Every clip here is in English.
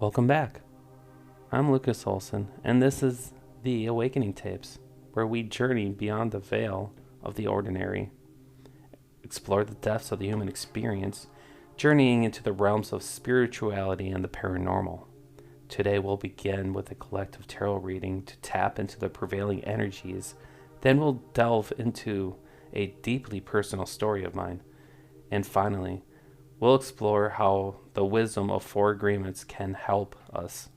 Welcome back. I'm Lucas Olson, and this is the Awakening Tapes, where we journey beyond the veil of the ordinary, explore the depths of the human experience, journeying into the realms of spirituality and the paranormal. Today we'll begin with a collective tarot reading to tap into the prevailing energies, then we'll delve into a deeply personal story of mine, and finally, we'll explore how the wisdom of four agreements can help us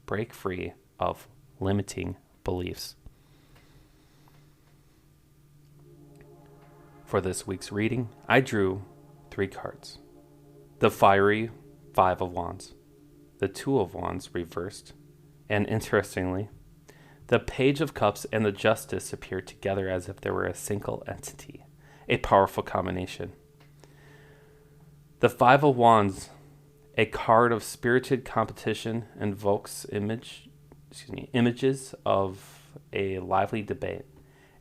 break free of limiting beliefs. For this week's reading, I drew 3 cards. The fiery Five of Wands, the Two of Wands reversed, and interestingly, the Page of Cups and the Justice appear together as if they were a single entity, a powerful combination. The Five of Wands, a card of spirited competition, invokes images of a lively debate,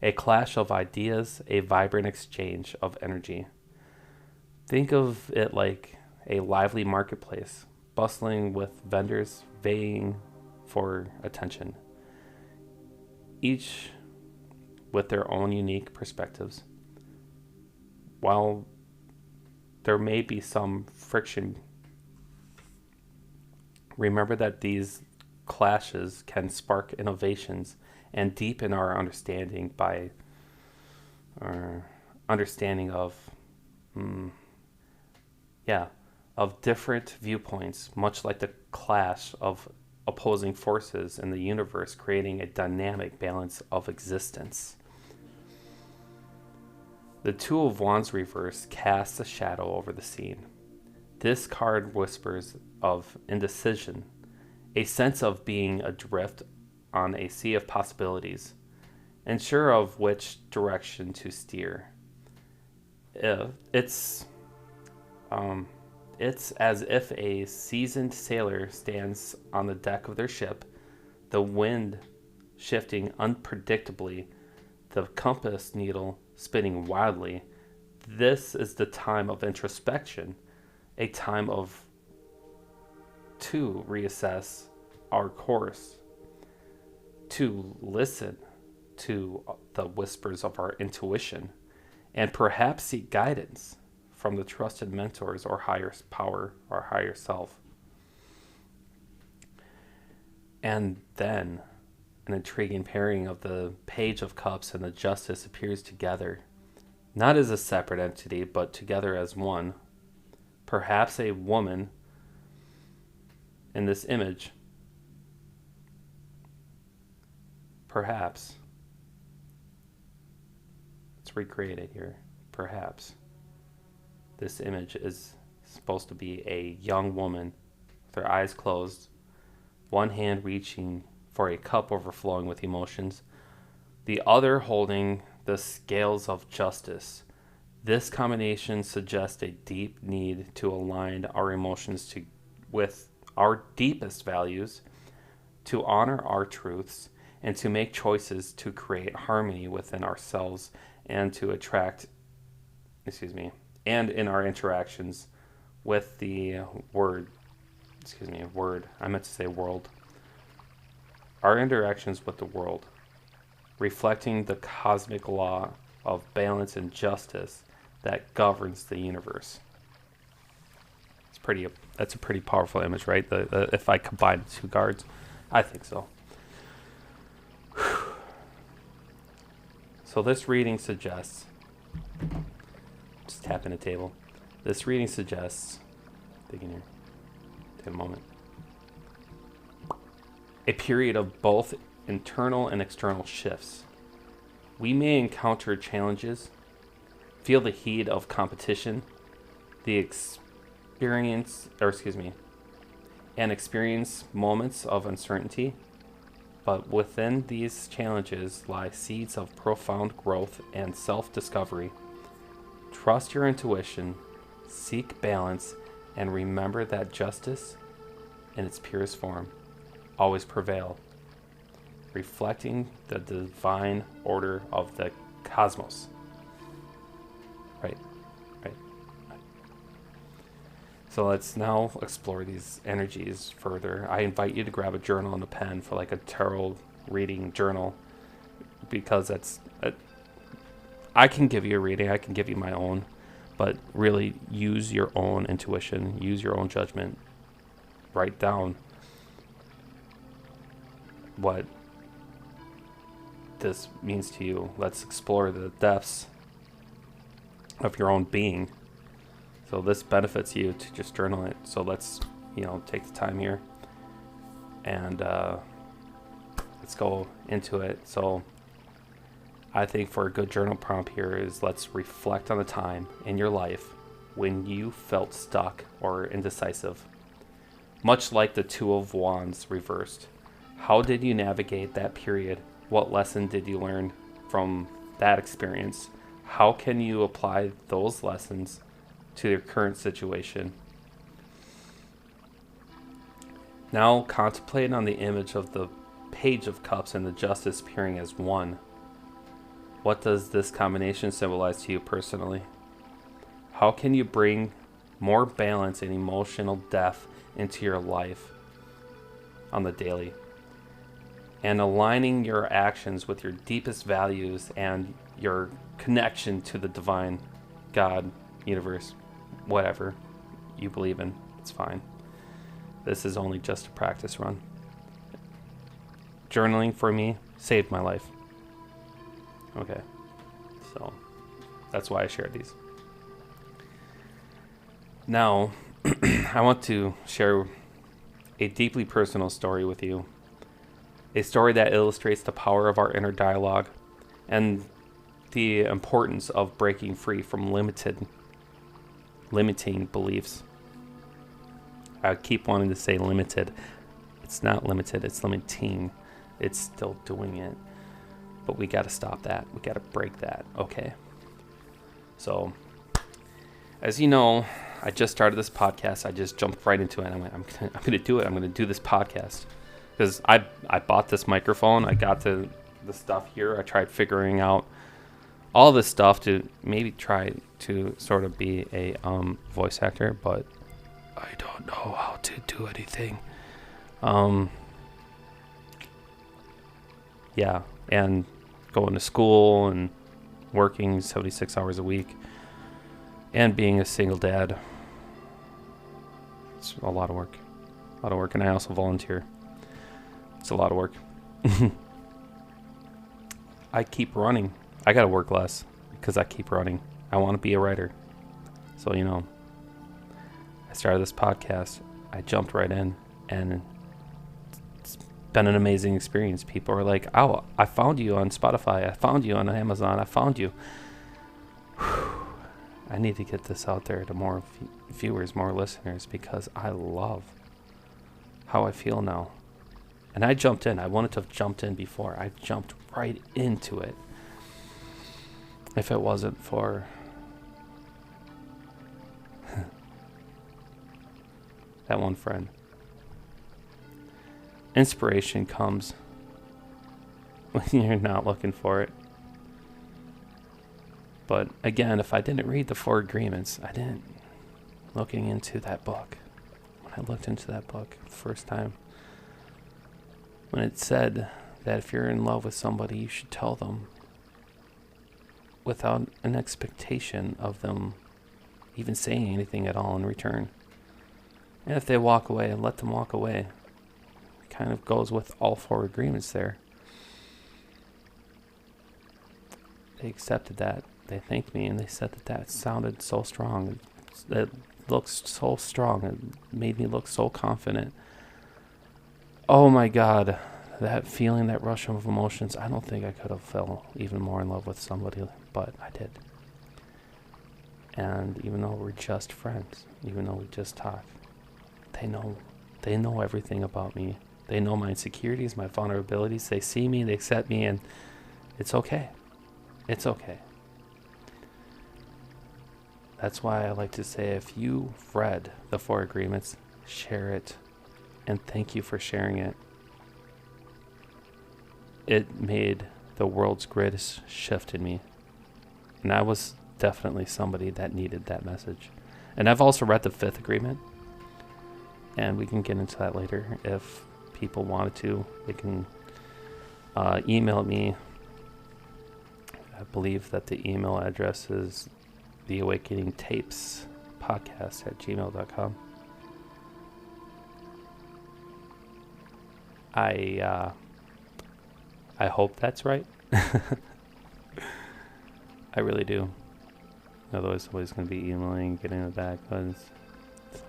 a clash of ideas, a vibrant exchange of energy. Think of it like a lively marketplace, bustling with vendors vying for attention, each with their own unique perspectives. While there may be some friction, remember that these clashes can spark innovations and deepen our understanding by our understanding of different viewpoints, much like the clash of opposing forces in the universe, creating a dynamic balance of existence. The Two of Wands reverse casts a shadow over the scene. This card whispers of indecision, a sense of being adrift on a sea of possibilities, unsure of which direction to steer. It's as if a seasoned sailor stands on the deck of their ship, the wind shifting unpredictably, the compass needle spinning wildly. This is the time of introspection, a time to reassess our course, to listen to the whispers of our intuition, and perhaps seek guidance from the trusted mentors or higher power or higher self. And then an intriguing pairing of the Page of Cups and the Justice appears together, not as a separate entity, but together as one. Perhaps a woman in this image. Perhaps. Let's recreate it here. Perhaps this image is supposed to be a young woman with her eyes closed, one hand reaching for a cup overflowing with emotions, the other holding the scales of justice. This combination suggests a deep need to align our emotions with our deepest values, to honor our truths, and to make choices to create harmony within ourselves and in our interactions with the world. Our interactions with the world, reflecting the cosmic law of balance and justice that governs the universe. That's a pretty powerful image, right? If I combine the two cards, I think so. So this reading suggests, just tapping the table. This reading suggests, dig in here, take a moment, a period of both internal and external shifts. We may encounter challenges, feel the heat of competition, experience moments of uncertainty, but within these challenges lie seeds of profound growth and self-discovery. Trust your intuition, seek balance, and remember that justice, in its purest form, always prevail, reflecting the divine order of the cosmos. Right. So let's now explore these energies further. I invite you to grab a journal and a pen for like a tarot reading journal, because I can give you a reading, I can give you my own, but really use your own intuition, use your own judgment. Write down what this means to you. Let's explore the depths of your own being. So this benefits you to just journal it. So let's, take the time here and let's go into it. So I think for a good journal prompt here is, let's reflect on the time in your life when you felt stuck or indecisive. Much like the Two of Wands reversed, how did you navigate that period? What lesson did you learn from that experience? How can you apply those lessons to your current situation? Now contemplate on the image of the Page of Cups and the Justice appearing as one. What does this combination symbolize to you personally? How can you bring more balance and emotional depth into your life on the daily? And aligning your actions with your deepest values and your connection to the divine, God, universe, whatever you believe in, it's fine. This is only just a practice run. Journaling for me saved my life. Okay, so that's why I share these. Now, I want to share a deeply personal story with you. A story that illustrates the power of our inner dialogue and the importance of breaking free from limiting beliefs. I keep wanting to say limited. It's not limited, it's limiting. It's still doing it. But we got to stop that. We got to break that. Okay. So, as you know, I just started this podcast. I just jumped right into it. I'm going to do it. I'm going to do this podcast. Because I bought this microphone. I got the stuff here. I tried figuring out all this stuff to maybe try to sort of be a voice actor. But I don't know how to do anything. Yeah. And going to school and working 76 hours a week and being a single dad. It's a lot of work. And I also volunteer. It's a lot of work. I keep running. I got to work less because I keep running. I want to be a writer. So, I started this podcast. I jumped right in, and it's been an amazing experience. People are like, "Oh, I found you on Spotify. I found you on Amazon. I found you." I need to get this out there to more viewers, more listeners, because I love how I feel now. And I jumped in. I wanted to have jumped in before. I jumped right into it. If it wasn't for that one friend. Inspiration comes when you're not looking for it. But again, if I didn't read the 4 agreements, I didn't looking into that book. When I looked into that book the first time, when it said that if you're in love with somebody, you should tell them without an expectation of them even saying anything at all in return. And if they walk away, let them walk away. It kind of goes with all 4 agreements there. They accepted that. They thanked me and they said that sounded so strong. It looks so strong. It made me look so confident. Oh my God. That feeling, that rush of emotions, I don't think I could have fell even more in love with somebody, but I did. And even though we're just friends, even though we just talk, they know everything about me. They know my insecurities, my vulnerabilities. They see me, they accept me, and it's okay. It's okay. That's why I like to say, if you've read the 4 agreements, share it, and thank you for sharing it. It made the world's greatest shift in me. And I was definitely somebody that needed that message. And I've also read the 5th agreement, and we can get into that later if people wanted to. They can email me. I believe that the email address is theawakeningtapespodcast@gmail.com. I hope that's right. I really do. Otherwise, somebody's gonna be emailing, getting it back, but it's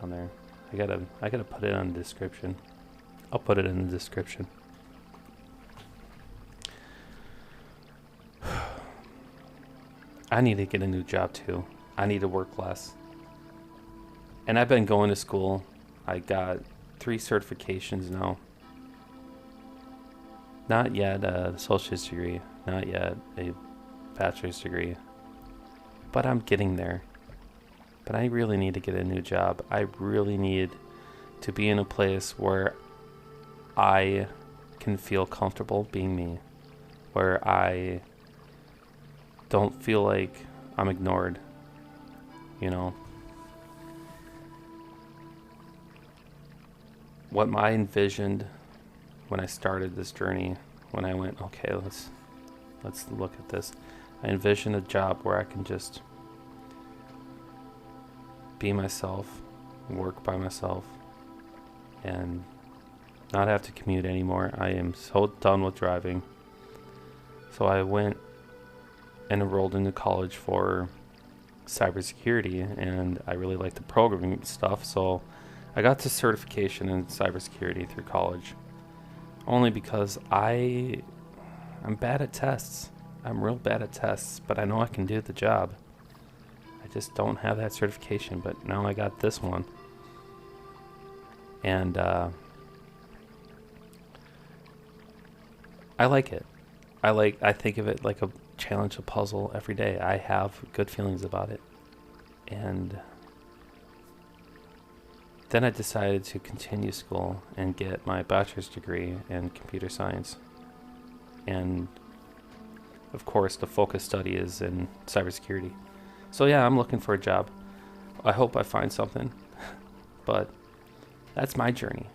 on there. I gotta put it on the description. I'll put it in the description. I need to get a new job too. I need to work less. And I've been going to school. I got 3 certifications now. Not yet a associate's degree. Not yet a bachelor's degree. But I'm getting there. But I really need to get a new job. I really need to be in a place where I can feel comfortable being me. Where I don't feel like I'm ignored. You know? What I envisioned when I started this journey, when I went, okay, let's look at this. I envisioned a job where I can just be myself, work by myself, and not have to commute anymore. I am so done with driving. So I went and enrolled into college for cybersecurity, and I really like the programming stuff, so I got the certification in cybersecurity through college. Only because I'm bad at tests. I'm real bad at tests, but I know I can do the job. I just don't have that certification, but now I got this one. And I like it. I think of it like a challenge, a puzzle every day. I have good feelings about it. And then I decided to continue school and get my bachelor's degree in computer science. And of course, the focus study is in cybersecurity. So yeah, I'm looking for a job. I hope I find something. But that's my journey.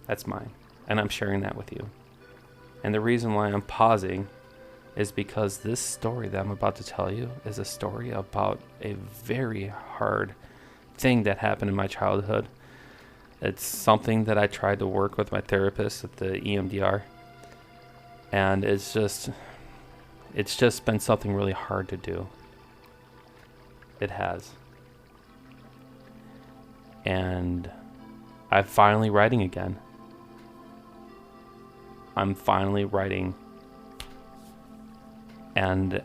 That's mine. And I'm sharing that with you. And the reason why I'm pausing is because this story that I'm about to tell you is a story about a very hard thing that happened in my childhood. It's something that I tried to work with my therapist at the EMDR, and it's just been something really hard to do. It has. And I'm finally writing again. I'm finally writing, and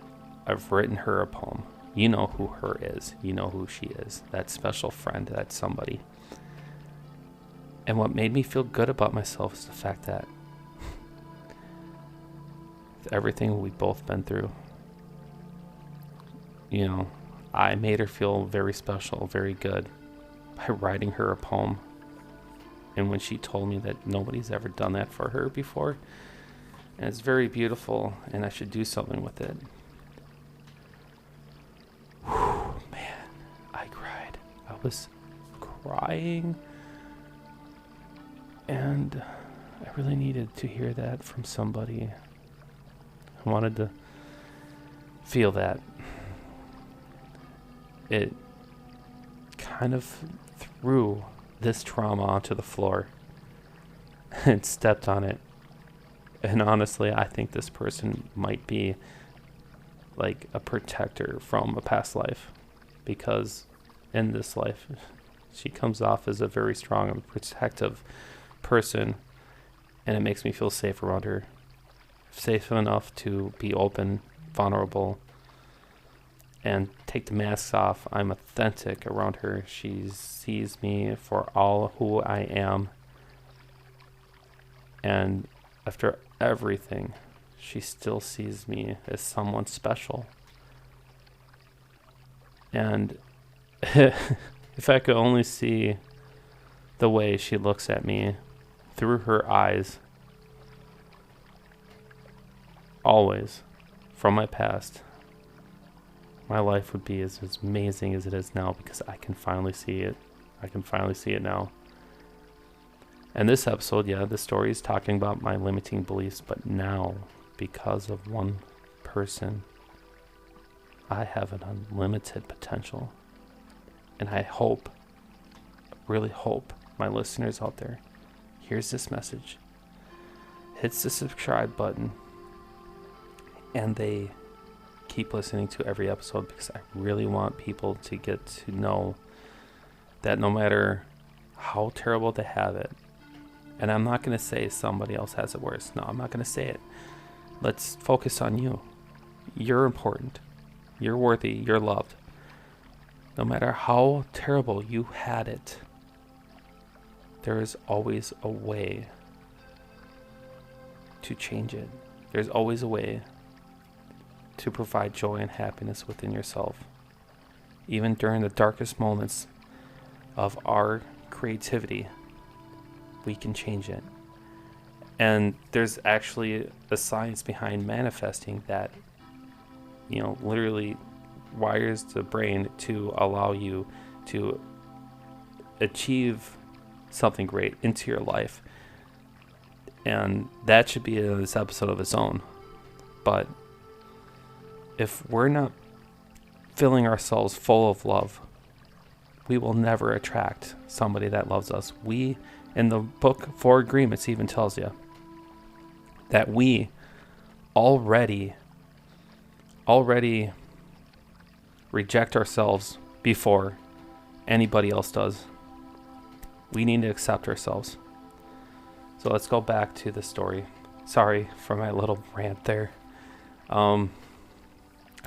I've written her a poem. You know who her is. You know who she is. That special friend, that somebody. And what made me feel good about myself is the fact that everything we've both been through, you know, I made her feel very special, very good by writing her a poem. And when she told me that nobody's ever done that for her before, and it's very beautiful, and I should do something with it. Man, I cried. I was crying, and I really needed to hear that from somebody. I wanted to feel that. It kind of threw this trauma onto the floor and stepped on it. And honestly, I think this person might be like a protector from a past life, because in this life she comes off as a very strong and protective person, and it makes me feel safe around her, safe enough to be open, vulnerable, and take the masks off. I'm authentic around her. She sees me for all who I am, and after everything, she still sees me as someone special. And if I could only see the way she looks at me through her eyes, always from my past, my life would be as amazing as it is now, because I can finally see it. I can finally see it now. And this episode, yeah, the story is talking about my limiting beliefs, but now, because of one person, I have an unlimited potential. And I hope, really hope, my listeners out there hears this message, hits the subscribe button, and they keep listening to every episode, because I really want people to get to know that no matter how terrible they have it, and I'm not going to say somebody else has it worse. No, I'm not going to say it. Let's focus on you. You're important. You're worthy. You're loved. No matter how terrible you had it, there is always a way to change it. There's always a way to provide joy and happiness within yourself. Even during the darkest moments of our creativity, we can change it. And there's actually a science behind manifesting that, literally wires the brain to allow you to achieve something great into your life. And that should be this episode of its own. But if we're not filling ourselves full of love, we will never attract somebody that loves us. We, in the book Four Agreements, even tells you that we already reject ourselves before anybody else does. We need to accept ourselves. So let's go back to the story. Sorry for my little rant there. I'm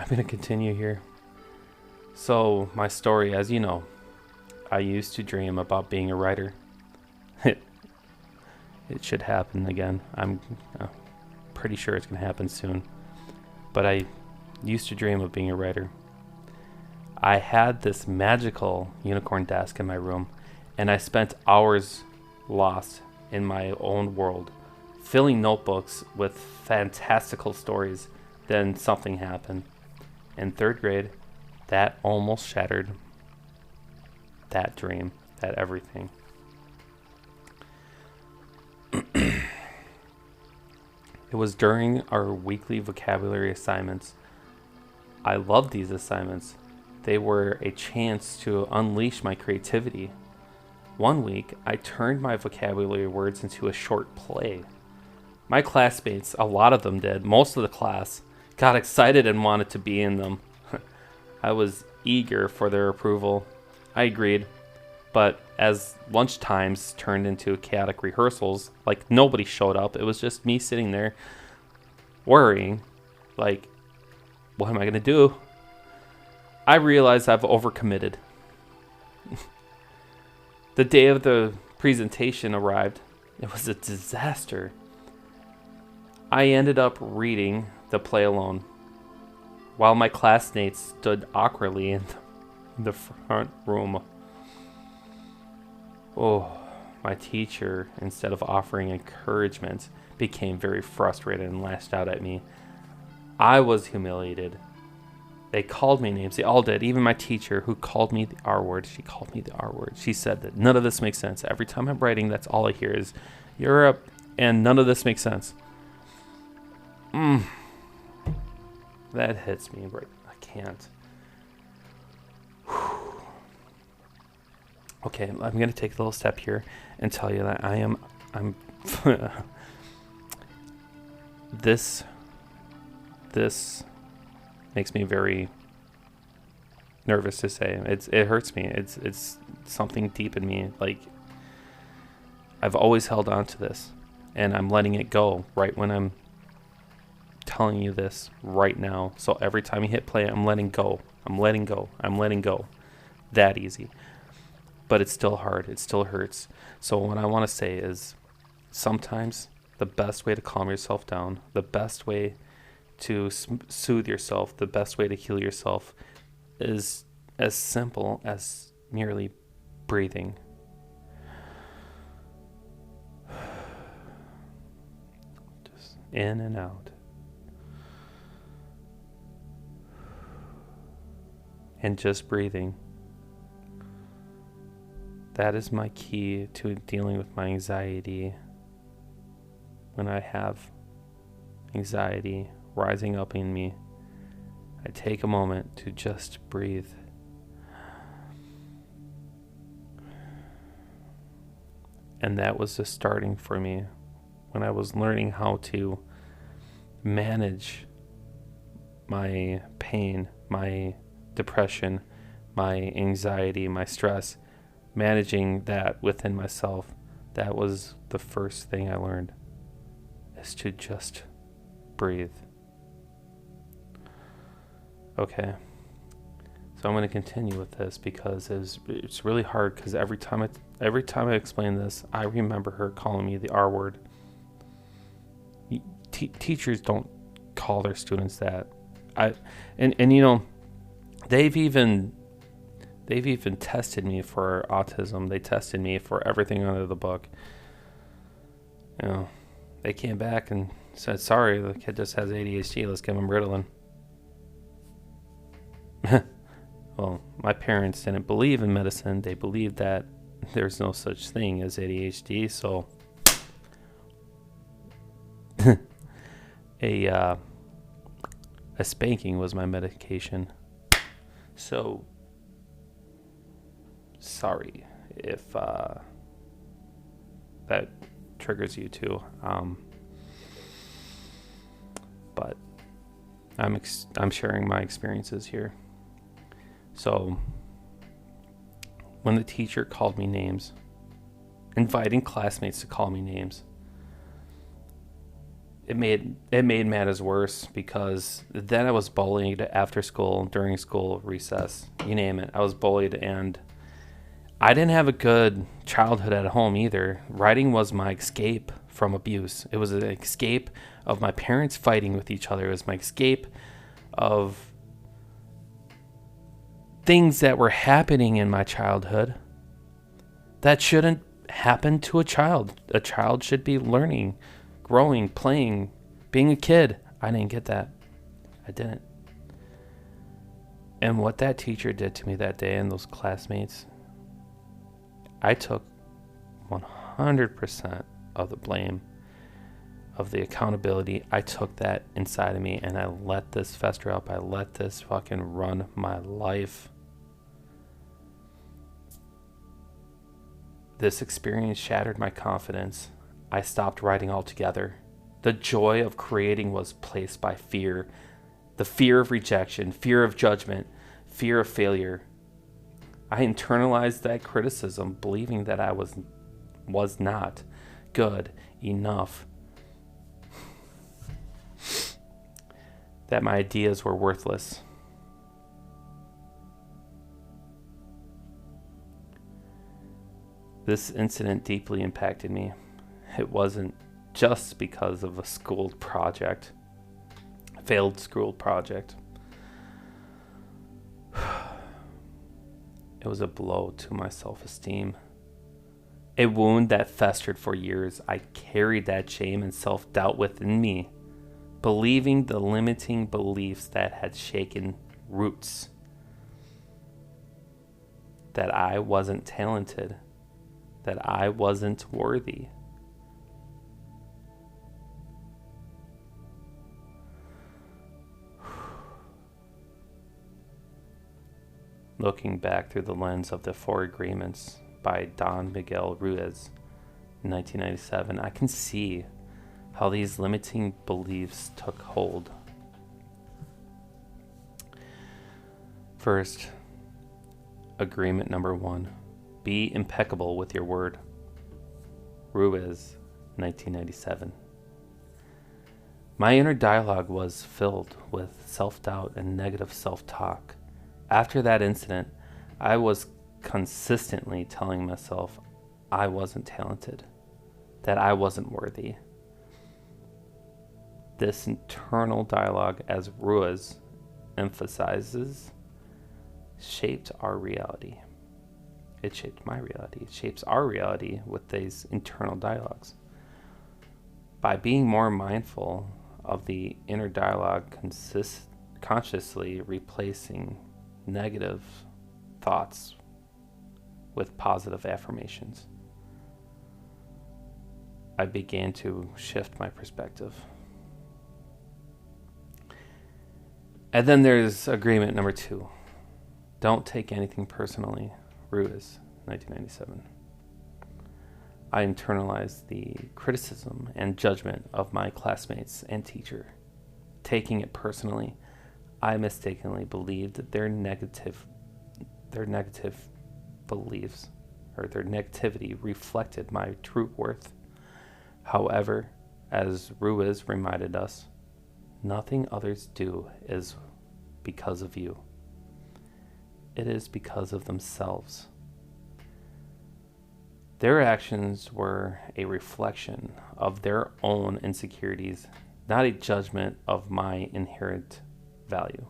going to continue here. So my story, as you know, I used to dream about being a writer. It should happen again. I'm pretty sure it's going to happen soon. But I used to dream of being a writer. I had this magical unicorn desk in my room, and I spent hours lost in my own world, filling notebooks with fantastical stories. Then something happened. In third grade, that almost shattered that dream, that everything. It was during our weekly vocabulary assignments. I loved these assignments. They were a chance to unleash my creativity. One week, I turned my vocabulary words into a short play. My classmates, a lot of them did, most of the class, got excited and wanted to be in them. I was eager for their approval. I agreed. But as lunch times turned into chaotic rehearsals, like nobody showed up. It was just me sitting there worrying, like, what am I going to do? I realized I've overcommitted. The day of the presentation arrived. It was a disaster. I ended up reading the play alone, while my classmates stood awkwardly in the front room. Oh, my teacher, instead of offering encouragement, became very frustrated and lashed out at me. I was humiliated. They called me names. They all did. Even my teacher, who called me the R word, she called me the R word. She said that none of this makes sense. Every time I'm writing, that's all I hear is Europe, and none of this makes sense. That hits me right. I can't. Okay, I'm going to take a little step here and tell you that I'm this makes me very nervous to say. It hurts me. It's something deep in me. Like, I've always held on to this, and I'm letting it go right when I'm telling you this right now. So every time you hit play, I'm letting go. I'm letting go. I'm letting go. That easy. But it's still hard. It still hurts. So what I want to say is, sometimes the best way to calm yourself down, the best way to soothe yourself, the best way to heal yourself is as simple as merely breathing. Just in and out. and just breathing. That is my key to dealing with my anxiety. When I have anxiety rising up in me, I take a moment to just breathe. And that was the starting for me when I was learning how to manage my pain, my depression, my anxiety, my stress, managing that within myself. That was the first thing I learned, is to just breathe. Okay. So I'm going to continue with this because it's really hard, because every time I explain this, I remember her calling me the R word. Teachers don't call their students that. And you know, they've even tested me for autism. They tested me for everything under the book. You know, they came back and said, "Sorry, the kid just has ADHD. Let's give him Ritalin." Well, my parents didn't believe in medicine. They believed that there's no such thing as ADHD. So a spanking was my medication. So sorry if that triggers you too. But I'm sharing my experiences here. So when the teacher called me names, inviting classmates to call me names, it made matters worse, because then I was bullied after school, during school, recess, you name it. I was bullied, and I didn't have a good childhood at home either. Writing was my escape from abuse. It was an escape of my parents fighting with each other. It was my escape of things that were happening in my childhood that shouldn't happen to a child. A child should be learning, growing, playing, being a kid. I didn't get that. I didn't. And what that teacher did to me that day, and those classmates, I took 100% of the blame, of the accountability. I took that inside of me, and I let this fester up. I let this fucking run my life. This experience shattered my confidence. I stopped writing altogether. The joy of creating was placed by fear. The fear of rejection, fear of judgment, fear of failure. I internalized that criticism, believing that I was not good enough, that my ideas were worthless. This incident deeply impacted me. It wasn't just because of a failed school project. It was a blow to my self-esteem. A wound that festered for years. I carried that shame and self-doubt within me, believing the limiting beliefs that had shaken roots. That I wasn't talented, that I wasn't worthy. Looking back through the lens of the Four Agreements by Miguel Ruiz in 1997, I can see how these limiting beliefs took hold. First, agreement number 1. Be impeccable with your word. Ruiz, 1997. My inner dialogue was filled with self-doubt and negative self-talk. After that incident, I was consistently telling myself I wasn't talented, that I wasn't worthy. This internal dialogue, as Ruiz emphasizes, shaped our reality. It shaped my reality. It shapes our reality with these internal dialogues. By being more mindful of the inner dialogue, consciously replacing negative thoughts with positive affirmations. I began to shift my perspective. And then there's agreement number 2. Don't take anything personally. Ruiz, 1997. I internalized the criticism and judgment of my classmates and teacher. Taking it personally, I mistakenly believed that their negative beliefs or their negativity reflected my true worth. However, as Ruiz reminded us, nothing others do is because of you. It is because of themselves. Their actions were a reflection of their own insecurities, not a judgment of my inherent value.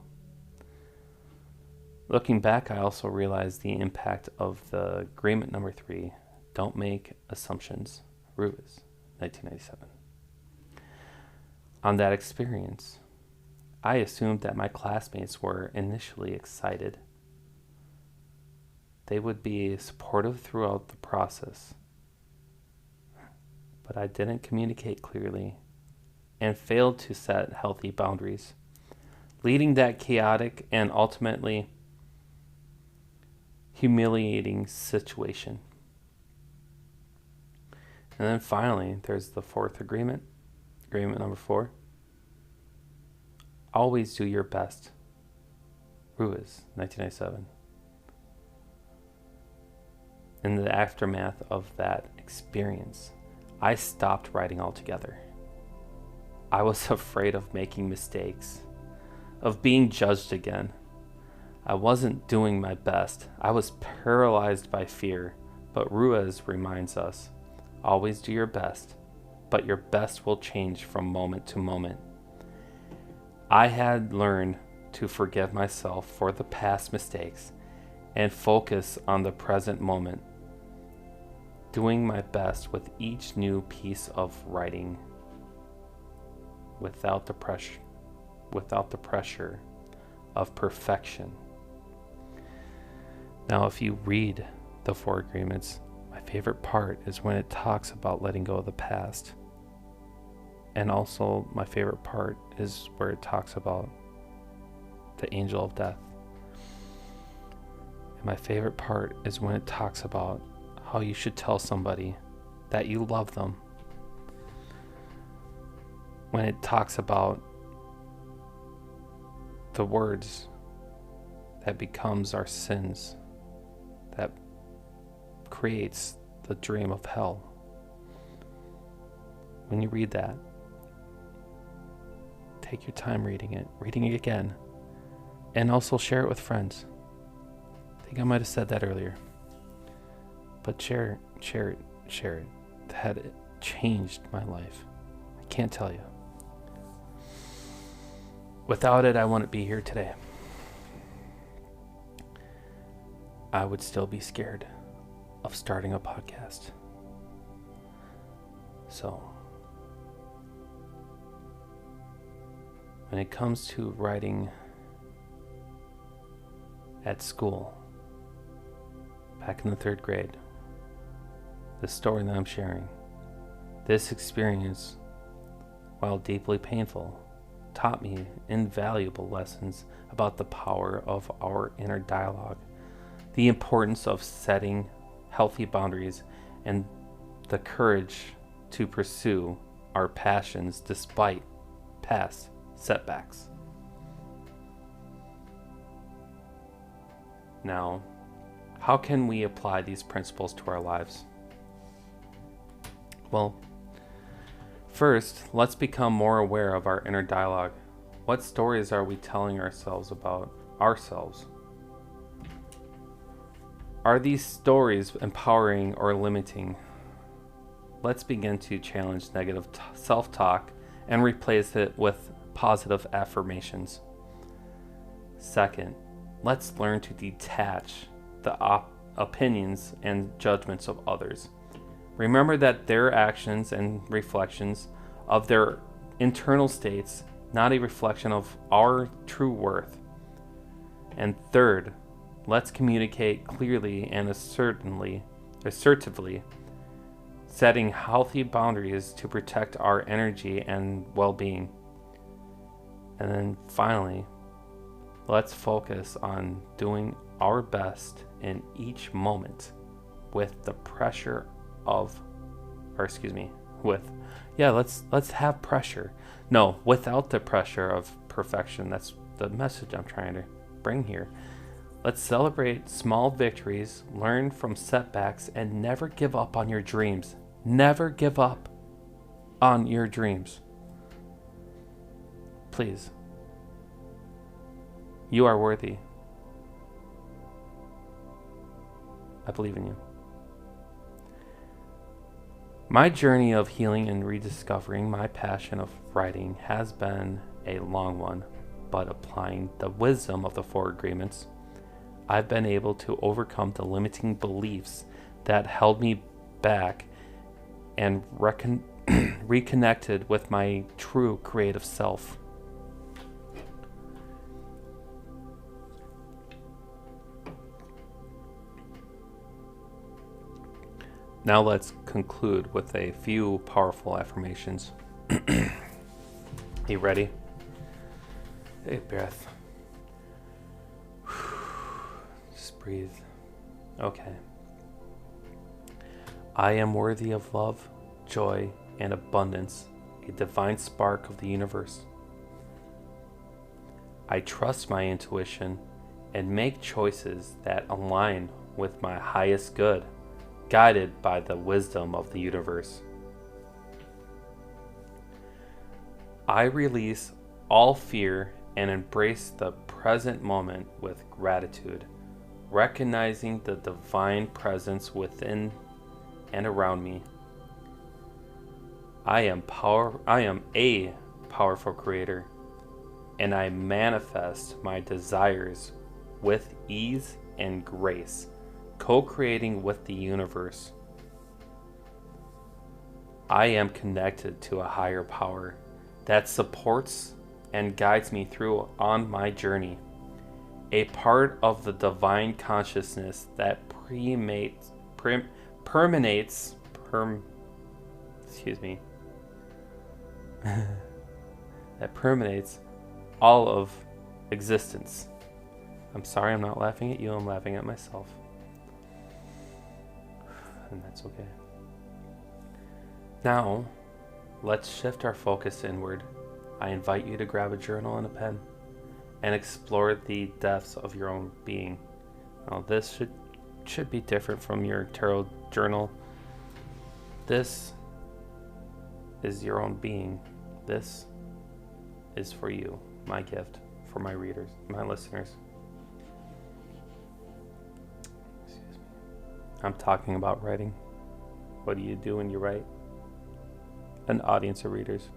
Looking back, I also realized the impact of the agreement number 3, don't make assumptions, Ruiz, 1997. On that experience, I assumed that my classmates were initially excited. They would be supportive throughout the process, but I didn't communicate clearly and failed to set healthy boundaries, leading that chaotic and ultimately humiliating situation. And then finally, there's the 4th agreement, agreement number 4. Always do your best. Ruiz, 1997. In the aftermath of that experience, I stopped writing altogether. I was afraid of making mistakes, of being judged again. I wasn't doing my best. I was paralyzed by fear, but Ruiz reminds us, always do your best, but your best will change from moment to moment. I had learned to forgive myself for the past mistakes and focus on the present moment, doing my best with each new piece of writing without the pressure of perfection. Now, if you read the 4 agreements, my favorite part is when it talks about letting go of the past. And also my favorite part is where it talks about the angel of death. And my favorite part is when it talks about how you should tell somebody that you love them. When it talks about the words that becomes our sins, that creates the dream of hell. When you read that, take your time reading it again, and also share it with friends. I think I might have said that earlier, but share it. That it changed my life. I can't tell you. Without it, I wouldn't be here today. I would still be scared of starting a podcast. So, when it comes to writing at school, back in the 3rd grade, the story that I'm sharing, this experience, while deeply painful, taught me invaluable lessons about the power of our inner dialogue, the importance of setting healthy boundaries, and the courage to pursue our passions despite past setbacks. Now, how can we apply these principles to our lives? Well, first, let's become more aware of our inner dialogue. What stories are we telling ourselves about ourselves? Are these stories empowering or limiting? Let's begin to challenge negative self-talk and replace it with positive affirmations. Second, let's learn to detach the opinions and judgments of others. Remember that their actions and reflections of their internal states, not a reflection of our true worth. And third, let's communicate clearly and assertively, setting healthy boundaries to protect our energy and well-being. And then finally, let's focus on doing our best in each moment with the pressure of, let's have pressure. No, without the pressure of perfection. That's the message I'm trying to bring here. Let's celebrate small victories, learn from setbacks, and never give up on your dreams. Never give up on your dreams. Please. You are worthy. I believe in you. My journey of healing and rediscovering my passion of writing has been a long one, but applying the wisdom of the four agreements, I've been able to overcome the limiting beliefs that held me back and reconnected with my true creative self. Now let's conclude with a few powerful affirmations. You ready? Take a breath. Just breathe. Okay. I am worthy of love, joy, and abundance, a divine spark of the universe. I trust my intuition and make choices that align with my highest good, guided by the wisdom of the universe. I release all fear and embrace the present moment with gratitude, recognizing the divine presence within and around me. I am a powerful creator, and I manifest my desires with ease and grace, co-creating with the universe. I am connected to a higher power that supports and guides me through on my journey, a part of the divine consciousness that permeates all of existence. I'm sorry, I'm not laughing at you, I'm laughing at myself. And that's okay. Now, let's shift our focus inward. I invite you to grab a journal and a pen and explore the depths of your own being. Now, this should be different from your tarot journal. This is your own being. This is for you, my gift for my readers, my listeners. I'm talking about writing. What do you do when you write? An audience of readers.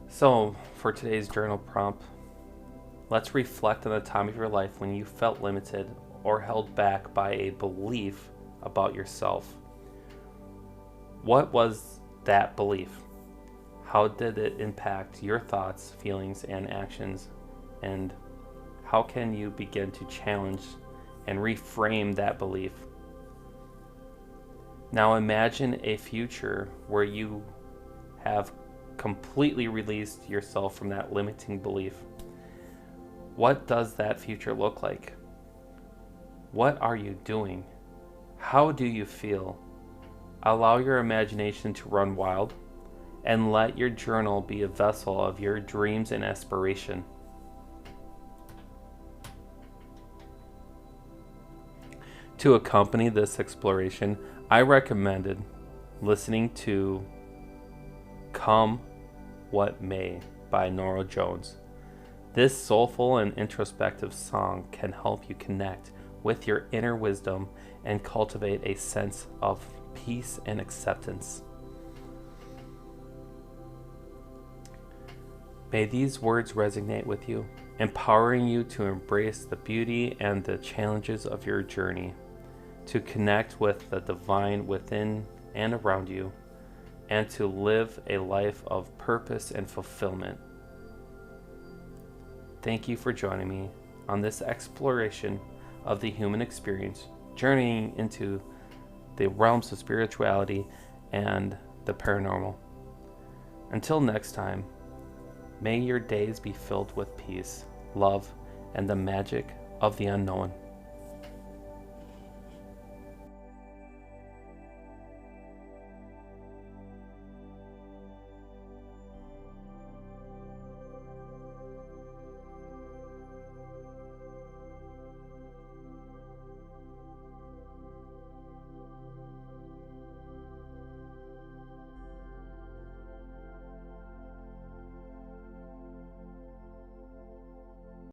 So, for today's journal prompt, let's reflect on the time of your life when you felt limited or held back by a belief about yourself. What was that belief? How did it impact your thoughts, feelings, and actions? And how can you begin to challenge and reframe that belief? Now imagine a future where you have completely released yourself from that limiting belief. What does that future look like? What are you doing? How do you feel? Allow your imagination to run wild and let your journal be a vessel of your dreams and aspiration. To accompany this exploration, I recommended listening to Come What May by Nora Jones. This soulful and introspective song can help you connect with your inner wisdom and cultivate a sense of peace and acceptance. May these words resonate with you, empowering you to embrace the beauty and the challenges of your journey, to connect with the divine within and around you, and to live a life of purpose and fulfillment. Thank you for joining me on this exploration of the human experience, journeying into the realms of spirituality and the paranormal. Until next time, may your days be filled with peace, love, and the magic of the unknown.